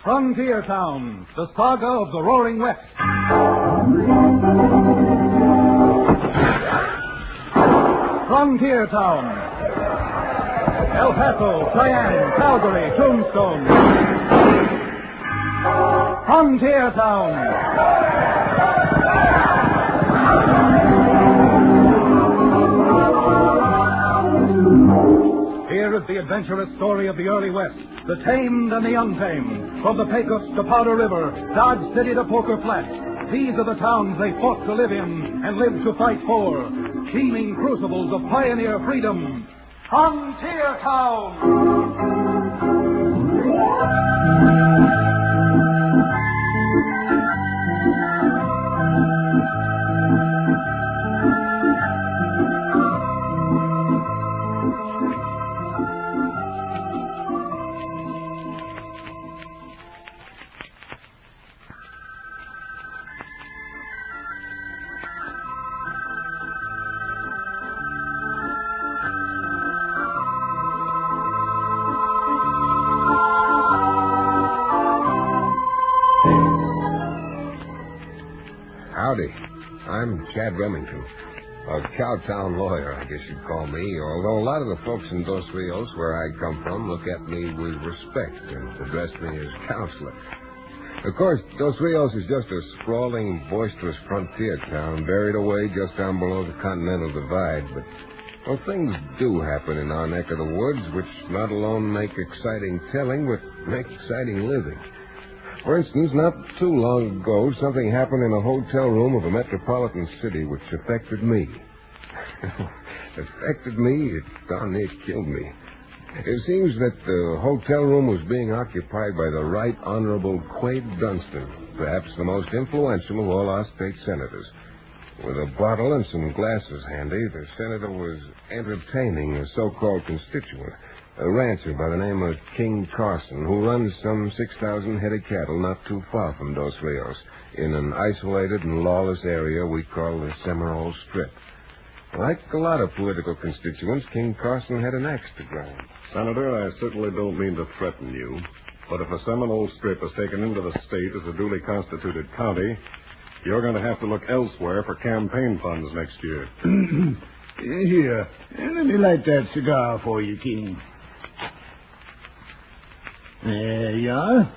Frontier Town, the saga of the Roaring West. Frontier Town. El Paso, Cheyenne, Calgary, Tombstone. Frontier Town. Here is the adventurous story of the early West, the tamed and the untamed, from the Pecos to Powder River, Dodge City to Poker Flat. These are the towns they fought to live in and lived to fight for, teeming crucibles of pioneer freedom. Frontier Town! Howdy. I'm Chad Remington, a Cowtown lawyer, I guess you'd call me, although a lot of the folks in Dos Rios, where I come from, look at me with respect and address me as counselor. Of course, Dos Rios is just a sprawling, boisterous frontier town buried away just down below the Continental Divide, but well, things do happen in our neck of the woods, which not alone make exciting telling, but make exciting living. For instance, not too long ago, something happened in a hotel room of a metropolitan city which affected me. Affected me? It darn near killed me. It seems that the hotel room was being occupied by the Right Honorable Quade Dunstan, perhaps the most influential of all our state senators. With a bottle and some glasses handy, the senator was entertaining a so-called constituent, a rancher by the name of King Carson, who runs some 6,000 head of cattle not too far from Dos Rios, in an isolated and lawless area we call the Seminole Strip. Like a lot of political constituents, King Carson had an axe to grind. Senator, I certainly don't mean to threaten you, but if a Seminole Strip is taken into the state as a duly constituted county, you're going to have to look elsewhere for campaign funds next year. Here, let me light that cigar for you, King. There you are.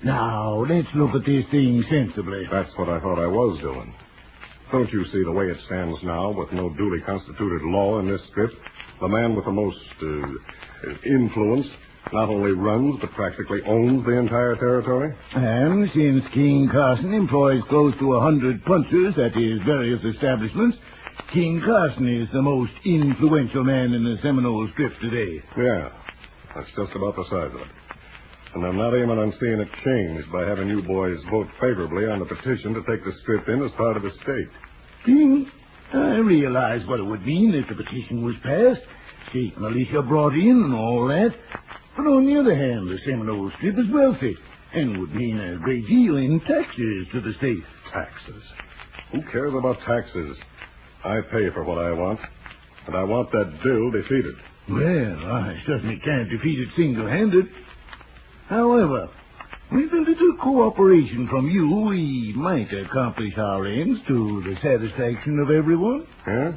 Now, let's look at this thing sensibly. That's what I thought I was doing. Don't you see the way it stands now, with no duly constituted law in this strip? The man with the most influence not only runs, but practically owns the entire territory? And since King Carson employs close to 100 punchers at his various establishments, King Carson is the most influential man in the Seminole Strip today. Yeah, that's just about the size of it. And I'm not aiming on seeing it changed by having you boys vote favorably on the petition to take the strip in as part of the state. King, I realize what it would mean if the petition was passed, state militia brought in and all that. But on the other hand, the Seminole Strip is wealthy and would mean a great deal in taxes to the state. Taxes? Who cares about taxes? I pay for what I want, and I want that bill defeated. Well, I certainly can't defeat it single-handed. However, with a little cooperation from you, we might accomplish our ends to the satisfaction of everyone. Yeah?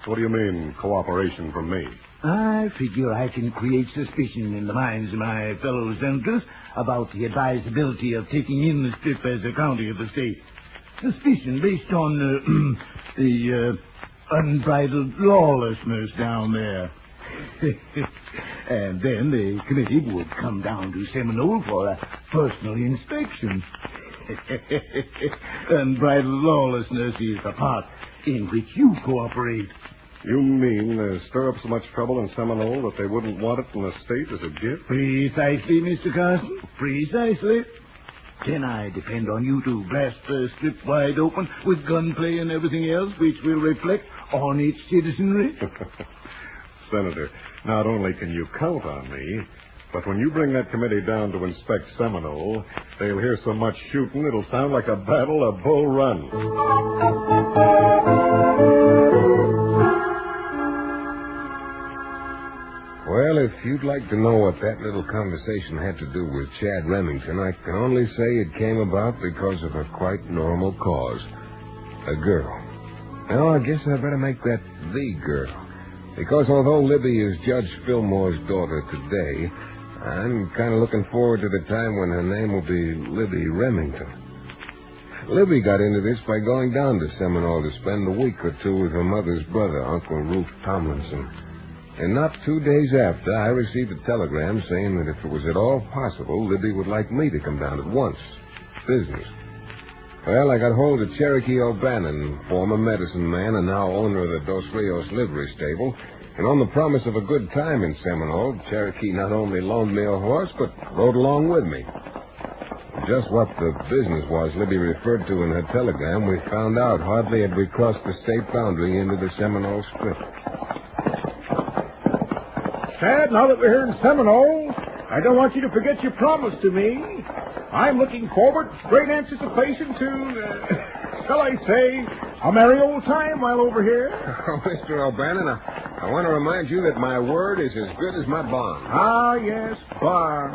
What do you mean, cooperation from me? I figure I can create suspicion in the minds of my fellow senators about the advisability of taking in the strip as a county of the state. Suspicion based on the unbridled lawlessness down there. And then the committee would come down to Seminole for a personal inspection. Unbridled lawlessness is the part in which you cooperate. You mean stir up so much trouble in Seminole that they wouldn't want it from the state as a gift? Precisely, Mr. Carson. Precisely. Can I depend on you to blast the strip wide open with gunplay and everything else which will reflect on its citizenry? Senator, not only can you count on me, but when you bring that committee down to inspect Seminole, they'll hear so much shooting it'll sound like a battle of Bull Run. Well, if you'd like to know what that little conversation had to do with Chad Remington, I can only say it came about because of a quite normal cause. A girl. Now, I guess I better make that the girl. Because although Libby is Judge Fillmore's daughter today, I'm kind of looking forward to the time when her name will be Libby Remington. Libby got into this by going down to Seminole to spend a week or two with her mother's brother, Uncle Rufe Tomlinson. And not 2 days after, I received a telegram saying that if it was at all possible, Libby would like me to come down at once. Business. Well, I got hold of Cherokee O'Bannon, former medicine man and now owner of the Dos Rios livery stable. And on the promise of a good time in Seminole, Cherokee not only loaned me a horse, but rode along with me. Just what the business was Libby referred to in her telegram, we found out hardly had we crossed the state boundary into the Seminole Strip. Chad, now that we're here in Seminole, I don't want you to forget your promise to me. I'm looking forward with great anticipation to, shall I say, a merry old time while over here. Oh, Mr. O'Bannon, I want to remind you that my word is as good as my bond. Ah, yes, bond.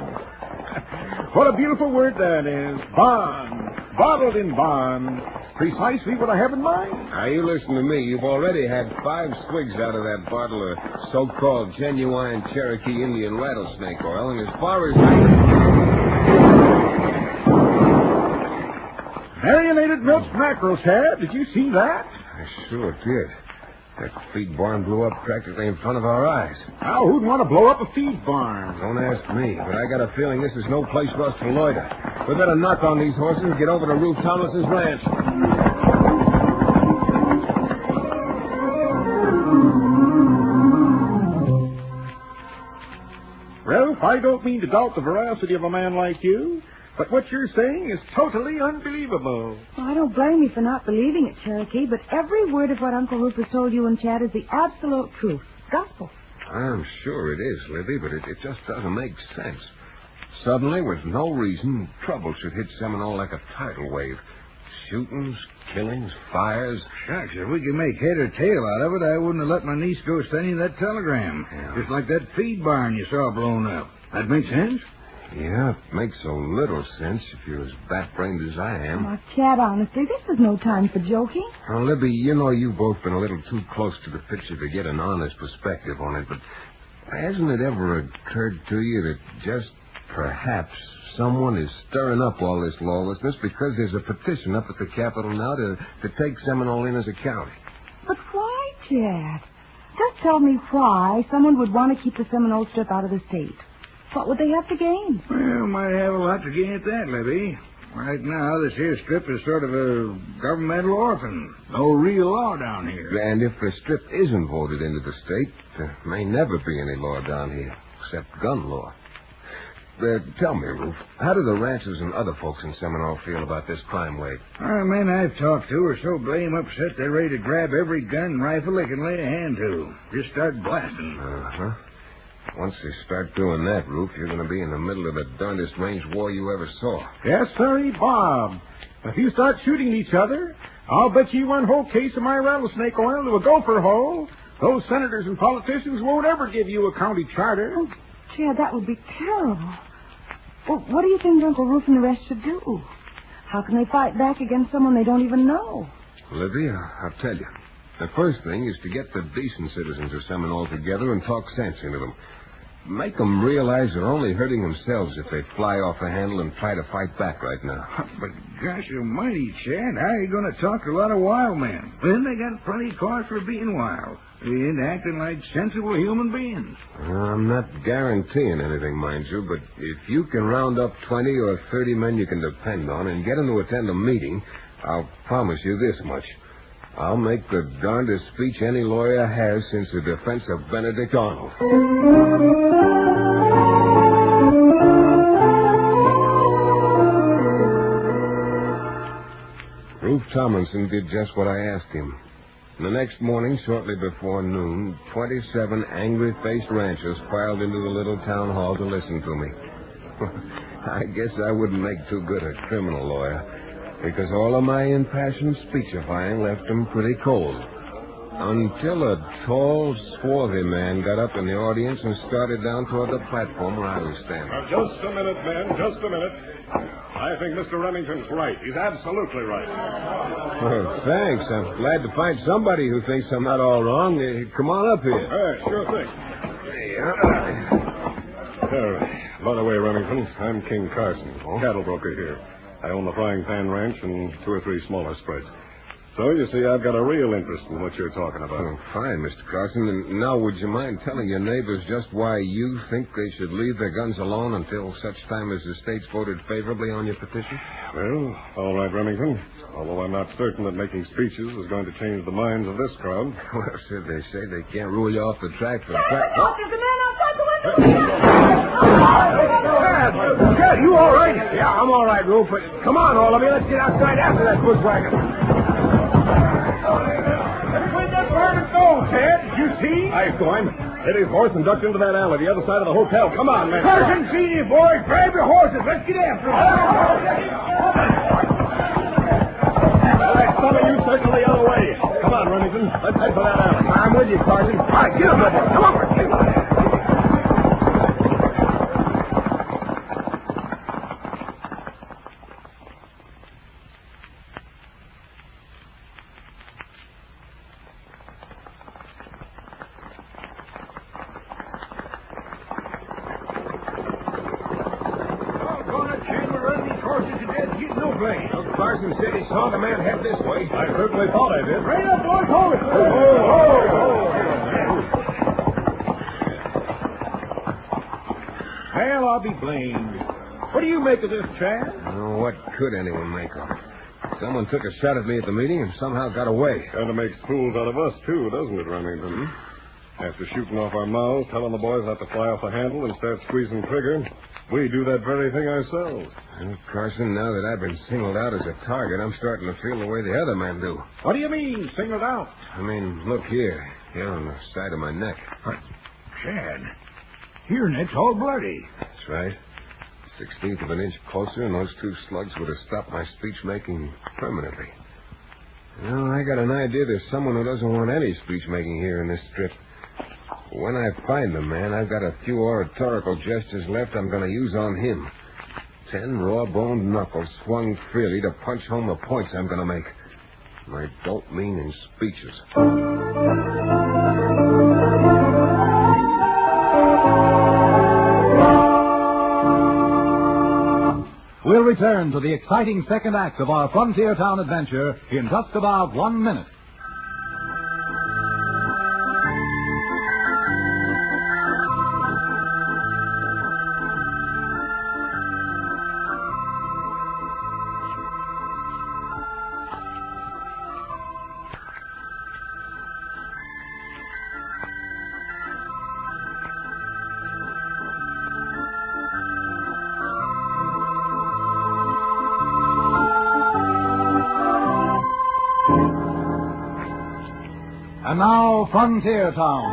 What a beautiful word that is. Bond. Bottled in bond. Precisely what I have in mind. Now, you listen to me. You've already had 5 swigs out of that bottle of so-called genuine Cherokee Indian rattlesnake oil, and as far as Marinated milk mackerel, Chad. Did you see that? I sure did. That feed barn blew up practically in front of our eyes. Now, who'd want to blow up a feed barn? Don't ask me, but I got a feeling this is no place for us to loiter. We better knock on these horses and get over to Rufe Tomlinson's ranch. Ralph, I don't mean to doubt the veracity of a man like you, but what you're saying is totally unbelievable. Well, I don't blame you for not believing it, Cherokee, but every word of what Uncle Rufus told you and Chad is the absolute truth. Gospel. I'm sure it is, Libby, but it just doesn't make sense. Suddenly, with no reason, trouble should hit Seminole like a tidal wave. Shootings, killings, fires. Shucks, if we could make head or tail out of it, I wouldn't have let my niece go sending that telegram. Yeah. Just like that feed barn you saw blown up. That makes sense? Yeah, it makes a little sense if you're as bat-brained as I am. Oh, Chad, honestly, this is no time for joking. Now, Libby, you know you've both been a little too close to the picture to get an honest perspective on it, but hasn't it ever occurred to you that just perhaps someone is stirring up all this lawlessness because there's a petition up at the Capitol now to take Seminole in as a county? But why, Chad? Just tell me why someone would want to keep the Seminole Strip out of the state. What would they have to gain? Well, might have a lot to gain at that, Libby. Right now, this here strip is sort of a governmental orphan. No real law down here. And if the strip isn't voted into the state, there may never be any law down here, except gun law. Tell me, Rufe, how do the ranchers and other folks in Seminole feel about this crime wave? Our men I've talked to are so blame upset they're ready to grab every gun and rifle they can lay a hand to. Just start blasting. Uh-huh. Once they start doing that, Rufe, you're going to be in the middle of the darndest range war you ever saw. Yes, sirree, Bob. If you start shooting each other, I'll bet you 1 whole case of my rattlesnake oil to a gopher hole. Those senators and politicians won't ever give you a county charter. Oh, Chad, that would be terrible. Well, what do you think Uncle Rufe and the rest should do? How can they fight back against someone they don't even know? Libby, I'll tell you. The first thing is to get the decent citizens of Seminole together and talk sense into them. Make them realize they're only hurting themselves if they fly off the handle and try to fight back right now. But gosh almighty, Chad, how are you going to talk to a lot of wild men? Then they got plenty of cause for being wild. They ain't acting like sensible human beings. I'm not guaranteeing anything, mind you, but if you can round up 20 or 30 men you can depend on and get them to attend a meeting, I'll promise you this much. I'll make the darndest speech any lawyer has since the defense of Benedict Arnold. Rufe Tomlinson did just what I asked him. The next morning, shortly before noon, 27 angry-faced ranchers filed into the little town hall to listen to me. I guess I wouldn't make too good a criminal lawyer, because all of my impassioned speechifying left them pretty cold. Until a tall, swarthy man got up in the audience and started down toward the platform where I was standing. Now, just a minute, men, just a minute. I think Mr. Remington's right. He's absolutely right. Oh, thanks. I'm glad to find somebody who thinks I'm not all wrong. Come on up here. Sure thing. By the way, Remington, I'm King Carson, cattle broker here. I own the Frying Pan Ranch and 2 or 3 smaller spreads. So, you see, I've got a real interest in what you're talking about. Oh, fine, Mr. Carson. And now, would you mind telling your neighbors just why you think they should leave their guns alone until such time as the state's voted favorably on your petition? Well, all right, Remington. Although I'm not certain that making speeches is going to change the minds of this crowd. Well, sir, they say they can't rule you off the track for... There's a man outside the window. Chad, you all right? Yeah, I'm all right, Roof. But come on, all of you. Let's get outside after that bushwhacker. Where'd that varmint go, Ted? Did you see? I saw him. Hit his horse and ducked into that alley, the other side of the hotel. Come on, man. Carson, see you, boys. Grab your horses. Let's get after him. All right, some of you circle the other way. Come on, Remington. Let's head for that alley. I'm with you, Carson. All right, get him, with you. Come on. Carson said he saw the man head this way. I certainly thought I did. Bring up, boys. Hold it. Well, I'll be blamed. What do you make of this, Chad? Oh, what could anyone make of it? Someone took a shot at me at the meeting and somehow got away. Kind of makes fools out of us, too, doesn't it, Remington? After shooting off our mouths, telling the boys not to fly off the handle and start squeezing trigger, we do that very thing ourselves. Well, Carson, now that I've been singled out as a target, I'm starting to feel the way the other men do. What do you mean, singled out? I mean, look here on the side of my neck. Chad, your neck's all bloody. That's right. 1/16 of an inch closer, and those 2 slugs would have stopped my speech-making permanently. Well, I got an idea there's someone who doesn't want any speech-making here in this strip. When I find the man, I've got a few oratorical gestures left I'm going to use on him. 10 raw-boned knuckles swung freely to punch home the points I'm going to make. And I don't mean in speeches. We'll return to the exciting second act of our frontier town adventure in just about 1 minute. And now, Frontier Town.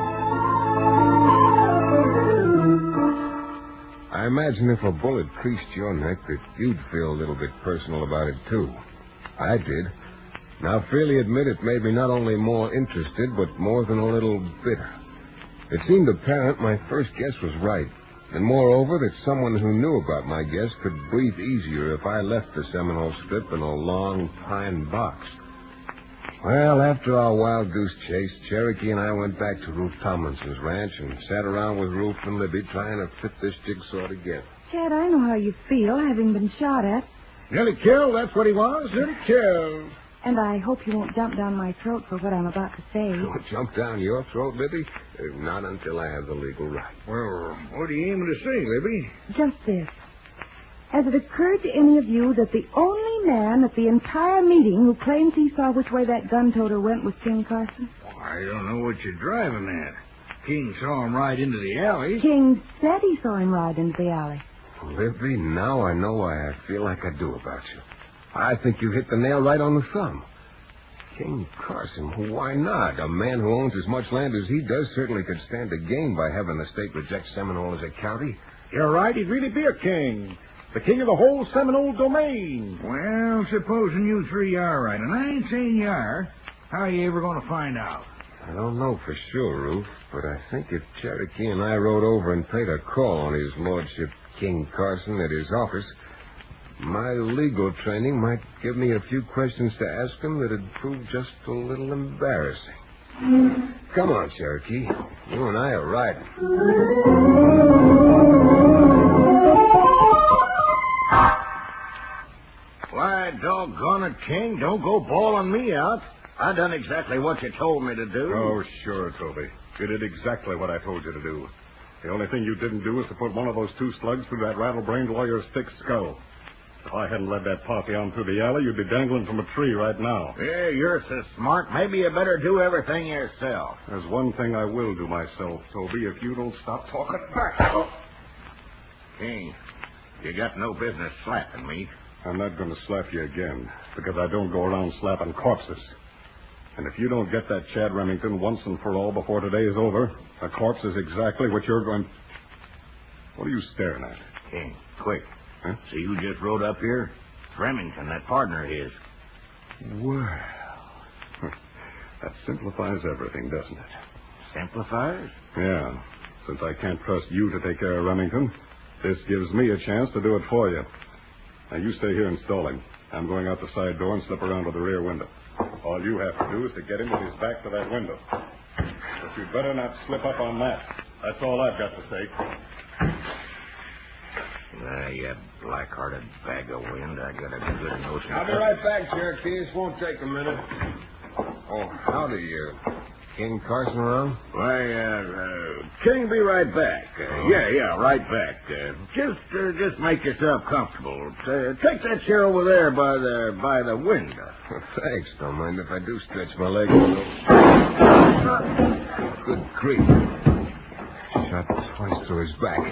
I imagine if a bullet creased your neck that you'd feel a little bit personal about it, too. I did. Now, freely admit it made me not only more interested, but more than a little bitter. It seemed apparent my first guess was right, and moreover that someone who knew about my guess could breathe easier if I left the Seminole Strip in a long pine box. Well, after our wild goose chase, Cherokee and I went back to Rufe Tomlinson's ranch and sat around with Rufe and Libby trying to fit this jigsaw together. Chad, I know how you feel, having been shot at. Nearly killed, that's what he was. Nearly killed. And I hope you won't jump down my throat for what I'm about to say. Don't jump down your throat, Libby. Not until I have the legal right. Well, what are you aiming to say, Libby? Just this. Has it occurred to any of you that the only man at the entire meeting who claims he saw which way that gun toter went was King Carson? I don't know what you're driving at. King saw him ride into the alley. King said he saw him ride into the alley. Libby, now I know why I feel like I do about you. I think you hit the nail right on the thumb. King Carson, why not? A man who owns as much land as he does certainly could stand to gain by having the state reject Seminole as a county. You're right, he'd really be a king. The king of the whole Seminole domain. Well, supposing you 3 are right, and I ain't saying you are, how are you ever going to find out? I don't know for sure, Ruth, but I think if Cherokee and I rode over and paid a call on his lordship King Carson at his office, my legal training might give me a few questions to ask him that'd prove just a little embarrassing. Come on, Cherokee. You and I are riding. Why, doggone it, King, don't go bawling me out. I done exactly what you told me to do. Oh, sure, Toby. You did exactly what I told you to do. The only thing you didn't do was to put one of those 2 slugs through that rattle-brained lawyer's thick skull. If I hadn't led that posse on through the alley, you'd be dangling from a tree right now. Yeah, you're so smart. Maybe you better do everything yourself. There's one thing I will do myself, Toby, if you don't stop talking back. King, you got no business slapping me. I'm not going to slap you again, because I don't go around slapping corpses. And if you don't get that Chad Remington once and for all before today is over, a corpse is exactly what you're going... What are you staring at? King, quick. Huh? See who just rode up here? Remington, that partner of his. Well, that simplifies everything, doesn't it? Simplifies? Yeah. Since I can't trust you to take care of Remington, this gives me a chance to do it for you. Now, you stay here and stall him. I'm going out the side door and slip around to the rear window. All you have to do is to get him with his back to that window. But you'd better not slip up on that. That's all I've got to say. You black-hearted bag of wind. I got a good notion. I'll be right back, Cherokee. This won't take a minute. Oh, howdy, King Carson around? Why, King, be right back. Yeah, right back. Just make yourself comfortable. Take that chair over there by the window. Thanks. Don't mind if I do stretch my legs a little. Good grief. Shot twice through his back.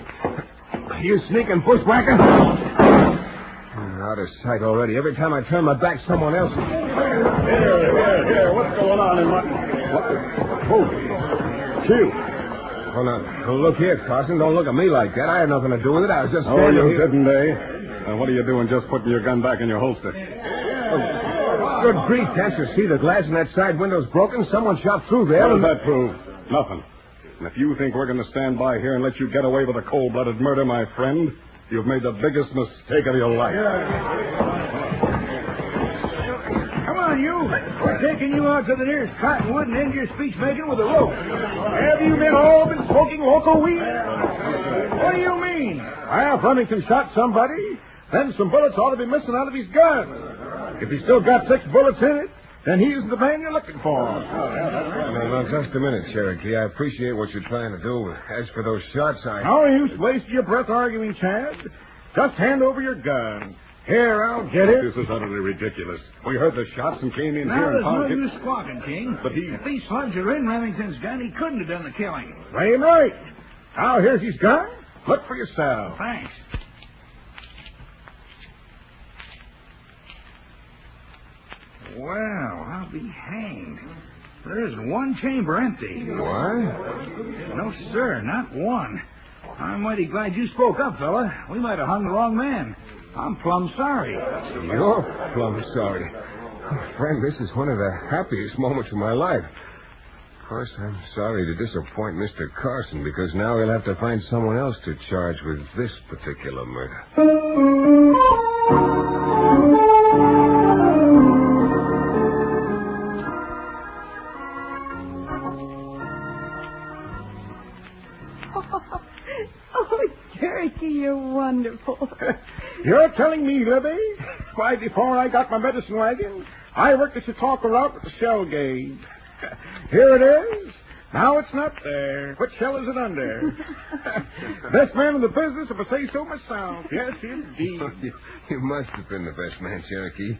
You sneaking bushwhacker! Out of sight already. Every time I turn my back, someone else... Here. What's going on in my... Holy... Chill. Oh, now, look here, Carson. Don't look at me like that. I had nothing to do with it. I was just standing you here. didn't, eh? Now, what are you doing just putting your gun back in your holster? Good grief. Can't you see the glass in that side window's broken? Someone shot through there. What does that prove? Nothing. And if you think we're going to stand by here and let you get away with a cold-blooded murder, my friend, you've made the biggest mistake of your life. Come on, you. We're taking you out to the nearest cottonwood and end your speech-making with a rope. Have you all been smoking local weed? What do you mean? Well, if Remington shot somebody, then some bullets ought to be missing out of his gun. If he's still got 6 bullets in it, then he's the man you're looking for. No, just a minute, Cherokee. I appreciate what you're trying to do. As for those shots, No use wasting your breath arguing, Chad. Just hand over your gun. Here, I'll get it. This is utterly ridiculous. We heard the shots and came in here and Now, there's no found use squawking, King. But If these slugs are in Remington's gun, he couldn't have done the killing. Blame right. Now, here's his gun. Look for yourself. Thanks. Well, I'll be hanged. There isn't one chamber empty. What? No, sir, not one. I'm mighty glad you spoke up, fella. We might have hung the wrong man. I'm plumb sorry. You're plumb sorry. Oh, friend, this is one of the happiest moments of my life. Of course, I'm sorry to disappoint Mr. Carson, because now he'll have to find someone else to charge with this particular murder. Oh, Cherokee, you're wonderful. You're telling me, Libby? Why, before I got my medicine wagon, I worked the Chautauqua route with the shell gauge. Here it is. Now it's not there. What shell is it under? Best man in the business, if I say so myself. Yes, indeed. You must have been the best man, Cherokee.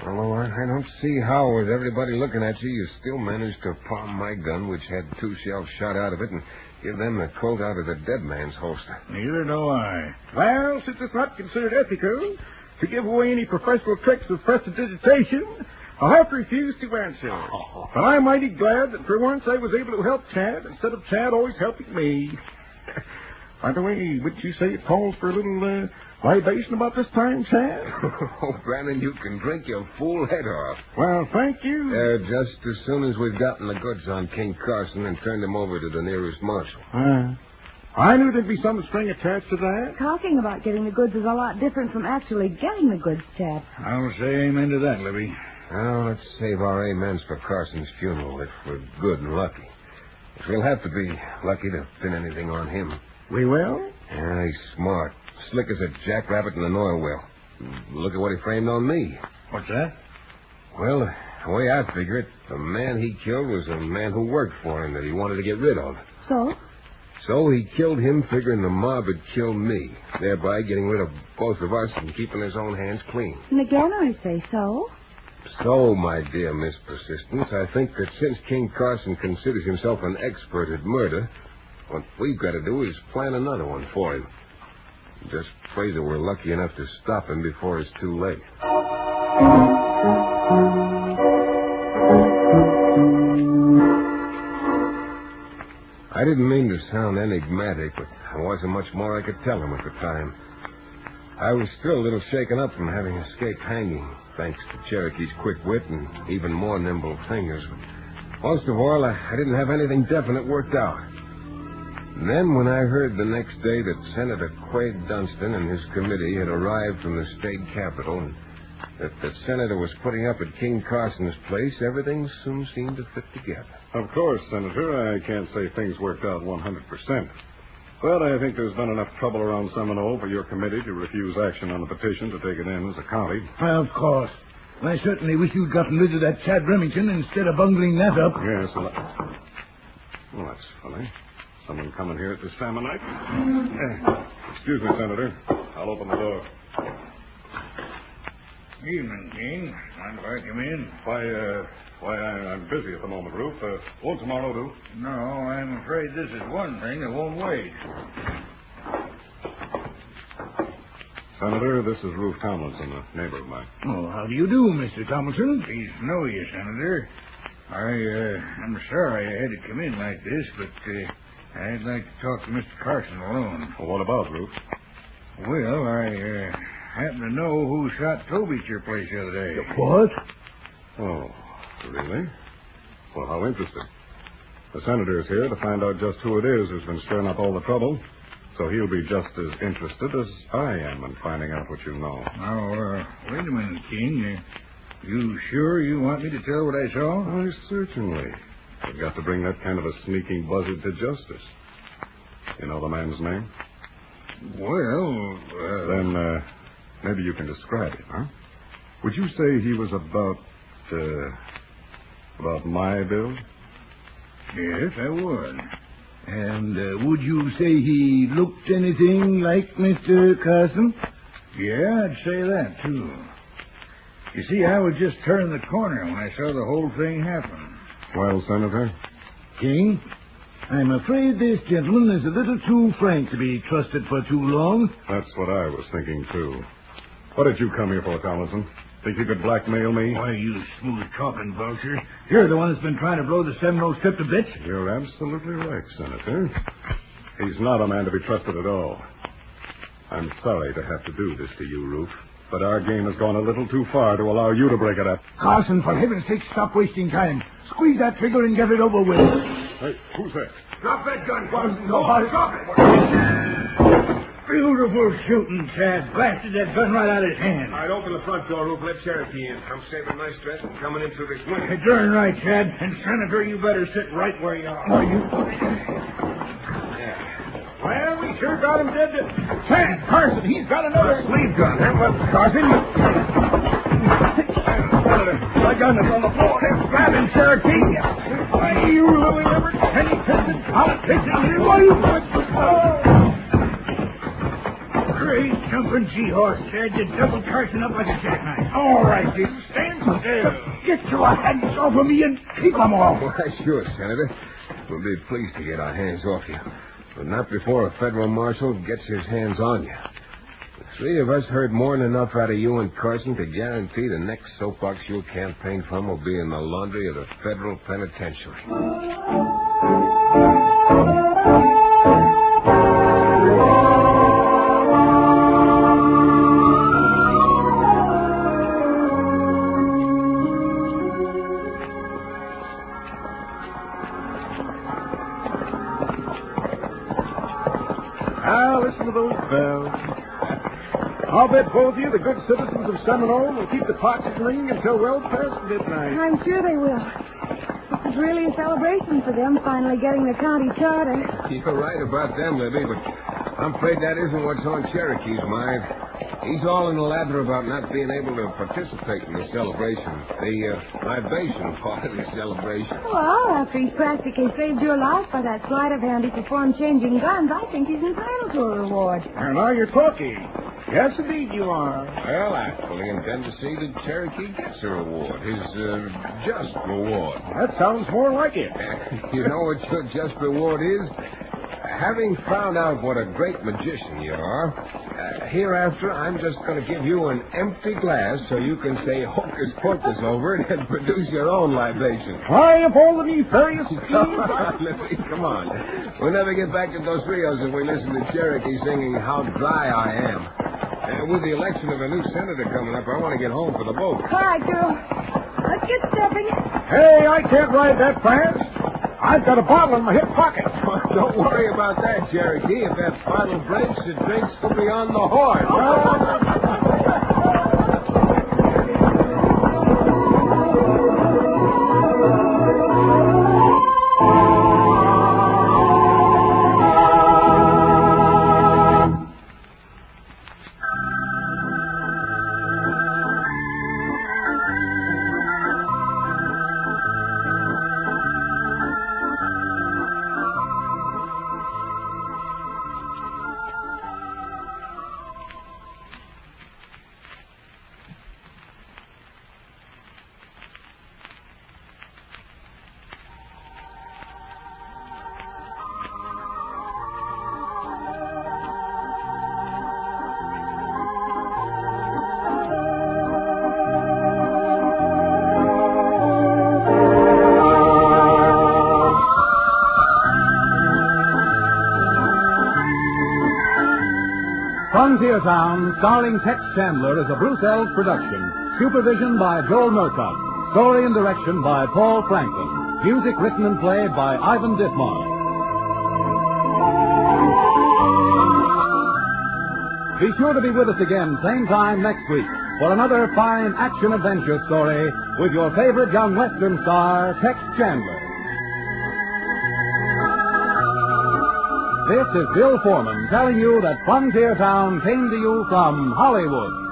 Although I don't see how, with everybody looking at you, you still managed to palm my gun, which had 2 shells shot out of it, and give them the Colt out of the dead man's holster. Neither do I. Well, since it's not considered ethical to give away any professional tricks of prestidigitation, I'll have to refuse to answer. But I'm mighty glad that for once I was able to help Chad instead of Chad always helping me. By the way, would you say it calls for a little libation about this time, Chad? Oh, Brandon, you can drink your fool head off. Well, thank you. Just as soon as we've gotten the goods on King Carson and turned him over to the nearest marshal. I knew there'd be some string attached to that. Talking about getting the goods is a lot different from actually getting the goods, Chad. I'll say amen to that, Libby. Well, let's save our amens for Carson's funeral if we're good and lucky. But we'll have to be lucky to pin anything on him. We will? Yeah, he's smart. Slick as a jackrabbit in an oil well. Look at what he framed on me. What's that? Well, the way I figure it, the man he killed was a man who worked for him that he wanted to get rid of. So? So he killed him figuring the mob had killed me, thereby getting rid of both of us and keeping his own hands clean. And again I say so. So, my dear Miss Persistence, I think that since King Carson considers himself an expert at murder, what we've got to do is plan another one for him. Just pray that we're lucky enough to stop him before it's too late. I didn't mean to sound enigmatic, but there wasn't much more I could tell him at the time. I was still a little shaken up from having escaped hanging, thanks to Cherokee's quick wit and even more nimble fingers. But most of all, I didn't have anything definite worked out. And then when I heard the next day that Senator Quade Dunstan and his committee had arrived from the state capitol and that the senator was putting up at King Carson's place, everything soon seemed to fit together. Of course, Senator, I can't say things worked out 100%. But I think there's been enough trouble around Seminole for your committee to refuse action on the petition to take it in as a county. Of course. I certainly wish you'd gotten rid of that Chad Remington instead of bungling that up. Yes, well, that's funny. Someone coming here at this time of night? Excuse me, Senator. I'll open the door. Evening, King. Mind if I come in? Why, I'm busy at the moment, Ruth. Won't tomorrow do? No, I'm afraid this is one thing that won't wait. Senator, this is Ruth Tomlinson, a neighbor of mine. Oh, how do you do, Mr. Tomlinson? Pleased to know you, Senator. I'm sorry I had to come in like this, but I'd like to talk to Mr. Carson alone. Well, what about, Ruth? Well, I happen to know who shot Toby at your place the other day. What? Oh, really? Well, how interesting. The senator's here to find out just who it is who's been stirring up all the trouble. So he'll be just as interested as I am in finding out what you know. Oh, wait a minute, King. You sure you want me to tell what I saw? Why, certainly. I've got to bring that kind of a sneaking buzzard to justice. You know the man's name? Well, Then, maybe you can describe him, huh? Would you say he was about my build? yes, I would. And would you say he looked anything like Mr. Carson? Yeah, I'd say that, too. You see, I was just turning the corner when I saw the whole thing happen. Well, Senator? King, I'm afraid this gentleman is a little too frank to be trusted for too long. That's what I was thinking, too. What did you come here for, Tomlinson? Think you could blackmail me? Why, you smooth-talking vulture. You're the one that's been trying to blow the Seminole strip to bits. You're absolutely right, Senator. He's not a man to be trusted at all. I'm sorry to have to do this to you, Ruth, but our game has gone a little too far to allow you to break it up. Carson, for heaven's sake, stop wasting time. Squeeze that trigger and get it over with. Hey, who's that? Drop that gun, Drop it. Beautiful shooting, Chad. Blasted that gun right out of his hand. All right, open the front door, Ruth. Let Cherokee in. I'm saving my stress and coming in through this window. You're darn right, Chad. And, Senator, you better sit right where you are. Well, we sure got him dead. Chad, Carson, he's got another sleeve gun. Carson, my gun is on the floor. They're grabbing Cherokee. Why, you little ever penny-pinted politician. Why, you... Great jumping G-horse, Chad. You doubled Carson up like a jackknife. All right, Dick, stand still. Get your hands off of me and keep them off. Why, sure, Senator. We'll be pleased to get our hands off you. But not before a federal marshal gets his hands on you. The three of us heard more than enough out of you and Carson to guarantee the next soapbox you'll campaign from will be in the laundry of the federal penitentiary. Ah, listen to those bells. I'll bet both of you, the good citizens of Seminole, will keep the clocks ringing until well past midnight. I'm sure they will. This is really a celebration for them finally getting the county charter. You're right about them, Libby, but I'm afraid that isn't what's on Cherokee's mind. He's all in the lather about not being able to participate in the celebration, the libation part of the celebration. Well, after he's practically saved your life by that sleight of hand he performed changing guns, I think he's entitled to a reward. And now you're talking. Yes, indeed you are. Well, I fully intend to see that Cherokee gets a reward, his just reward. That sounds more like it. You know what your just reward is? Having found out what a great magician you are, hereafter I'm just going to give you an empty glass so you can say hocus pocus over it and produce your own libation. Try up all the nefarious schemes. Libby, come on. We'll never get back to Dos Rios if we listen to Cherokee singing How Dry I Am. With the election of a new senator coming up, I want to get home for the vote. All right, girl. Let's get stepping. Hey, I can't ride that fast. I've got a bottle in my hip pocket. Don't worry about that, Cherokee. If that bottle breaks, it breaks to beyond the horn. Frontier Town, starring Tex Chandler, is a Bruce Eells production. Supervision by Joel Murcott. Story and direction by Paul Franklin. Music written and played by Ivan Ditmar. Be sure to be with us again, same time next week, for another fine action-adventure story with your favorite young Western star, Tex Chandler. This is Bill Foreman telling you that Frontier Town came to you from Hollywood.